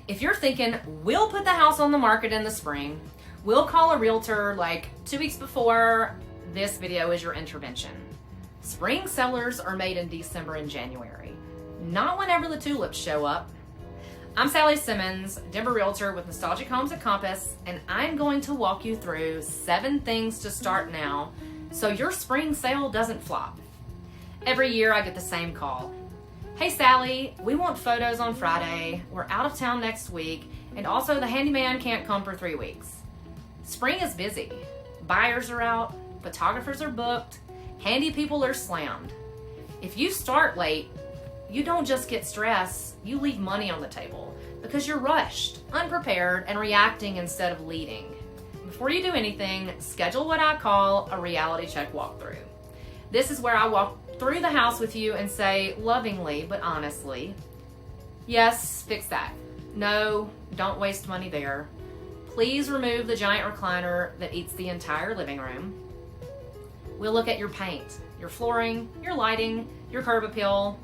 If you're thinking, we'll put the house on the market in the spring, we'll call a realtor like 2 weeks before, this video is your intervention. Spring sellers are made in December and January, not whenever the tulips show up. I'm Sallie Simmons, Denver Realtor with Nostalgic Homes at Compass, and I'm going to walk you through 7 things to start now so your spring sale doesn't flop. Every year I get the same call. Hey Sallie, we want photos on Friday, we're out of town next week, and also the handyman can't come for 3 weeks. Spring is busy. Buyers are out, photographers are booked, handy people are slammed. If you start late, you don't just get stressed, you leave money on the table because you're rushed, unprepared, and reacting instead of leading. Before you do anything, schedule what I call a reality check walkthrough. This is where I walk through the house with you and say lovingly but honestly, yes, fix that. No, don't waste money there. Please remove the giant recliner that eats the entire living room. We'll look at your paint, your flooring, your lighting, your curb appeal.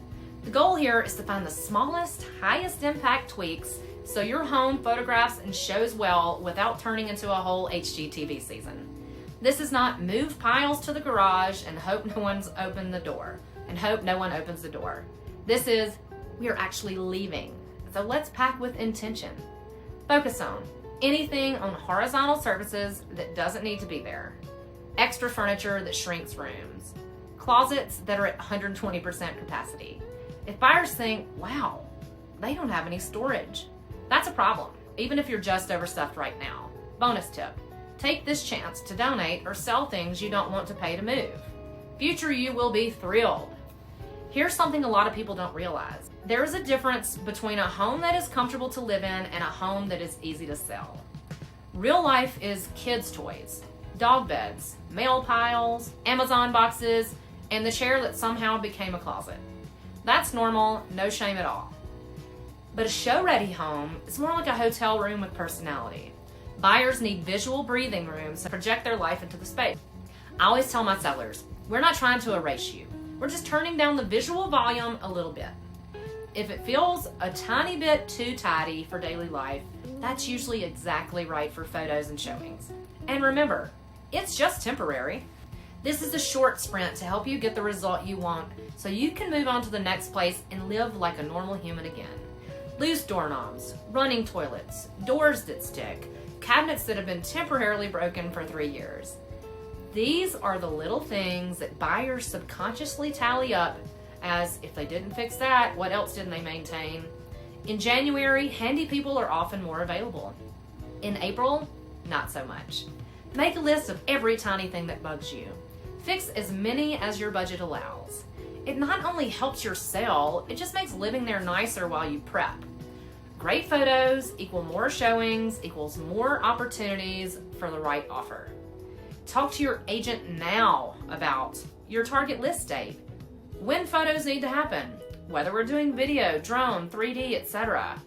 The goal here is to find the smallest, highest impact tweaks so your home photographs and shows well without turning into a whole HGTV season. This is not move piles to the garage and hope no one opens the door. This is, we are actually leaving. So let's pack with intention. Focus on anything on horizontal surfaces that doesn't need to be there. Extra furniture that shrinks rooms. Closets that are at 120% capacity. If buyers think, wow, they don't have any storage, that's a problem, even if you're just overstuffed right now. Bonus tip. Take this chance to donate or sell things you don't want to pay to move. Future you will be thrilled. Here's something a lot of people don't realize. There is a difference between a home that is comfortable to live in and a home that is easy to sell. Real life is kids' toys, dog beds, mail piles, Amazon boxes, and the chair that somehow became a closet. That's normal, no shame at all. But a show-ready home is more like a hotel room with personality. Buyers need visual breathing rooms to project their life into the space. I always tell my sellers, we're not trying to erase you. We're just turning down the visual volume a little bit. If it feels a tiny bit too tidy for daily life, that's usually exactly right for photos and showings. And remember, it's just temporary. This is a short sprint to help you get the result you want so you can move on to the next place and live like a normal human again. Loose doorknobs, running toilets, doors that stick, cabinets that have been temporarily broken for 3 years. These are the little things that buyers subconsciously tally up as, if they didn't fix that, what else didn't they maintain? In January, handy people are often more available. In April, not so much. Make a list of every tiny thing that bugs you. Fix as many as your budget allows. It not only helps your sale, it just makes living there nicer while you prep. Great photos equal more showings equals more opportunities for the right offer. Talk to your agent now about your target list date, when photos need to happen, whether we're doing video, drone, 3D, etc.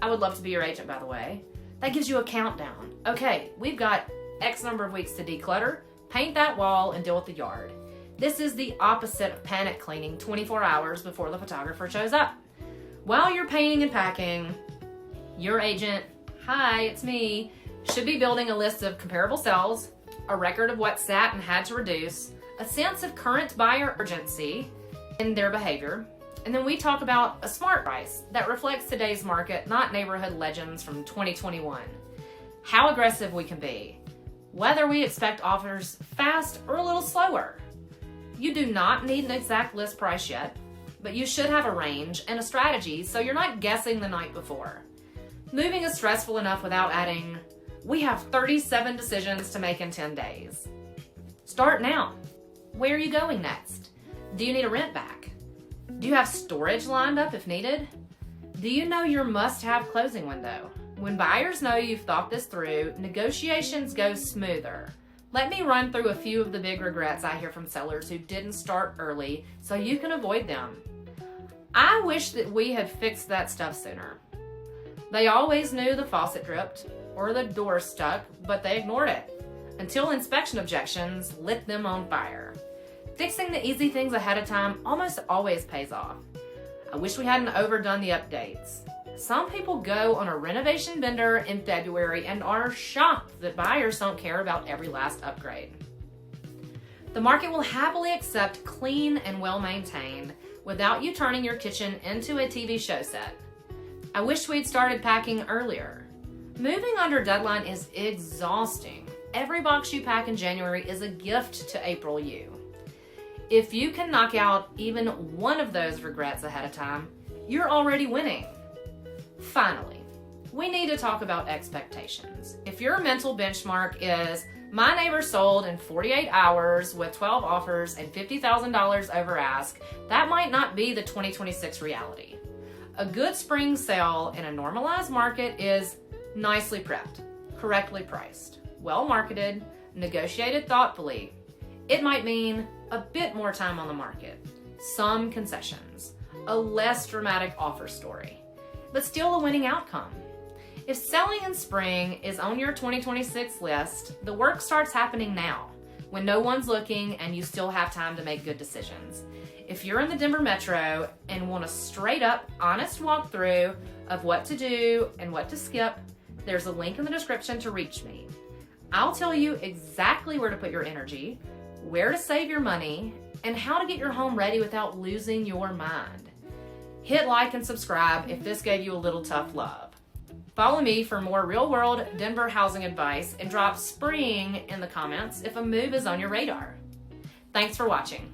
I would love to be your agent, by the way. That gives you a countdown. Okay, we've got X number of weeks to declutter, paint that wall, and deal with the yard. This is the opposite of panic cleaning 24 hours before the photographer shows up. While you're painting and packing, your agent, hi, it's me, should be building a list of comparable sales, a record of what sat and had to reduce, a sense of current buyer urgency in their behavior, and then we talk about a smart price that reflects today's market, not neighborhood legends from 2021. How aggressive we can be, whether we expect offers fast or a little slower. You do not need an exact list price yet, but you should have a range and a strategy so you're not guessing the night before. Moving is stressful enough without adding, we have 37 decisions to make in 10 days. Start now. Where are you going next? Do you need a rent back? Do you have storage lined up if needed? Do you know your must-have closing window? When buyers know you've thought this through, negotiations go smoother. Let me run through a few of the big regrets I hear from sellers who didn't start early so you can avoid them. I wish that we had fixed that stuff sooner. They always knew the faucet dripped or the door stuck, but they ignored it until inspection objections lit them on fire. Fixing the easy things ahead of time almost always pays off. I wish we hadn't overdone the updates. Some people go on a renovation bender in February and are shocked that buyers don't care about every last upgrade. The market will happily accept clean and well-maintained without you turning your kitchen into a TV show set. I wish we'd started packing earlier. Moving under deadline is exhausting. Every box you pack in January is a gift to April you. If you can knock out even one of those regrets ahead of time, you're already winning. Finally, we need to talk about expectations. If your mental benchmark is, my neighbor sold in 48 hours with 12 offers and $50,000 over ask, that might not be the 2026 reality. A good spring sale in a normalized market is nicely prepped, correctly priced, well marketed, negotiated thoughtfully. It might mean a bit more time on the market, some concessions, a less dramatic offer story, but still a winning outcome. If selling in spring is on your 2026 list, the work starts happening now, when no one's looking and you still have time to make good decisions. If you're in the Denver Metro and want a straight up, honest walkthrough of what to do and what to skip, there's a link in the description to reach me. I'll tell you exactly where to put your energy, where to save your money, and how to get your home ready without losing your mind. Hit like and subscribe if this gave you a little tough love. Follow me for more real-world Denver housing advice and drop spring in the comments if a move is on your radar. Thanks for watching.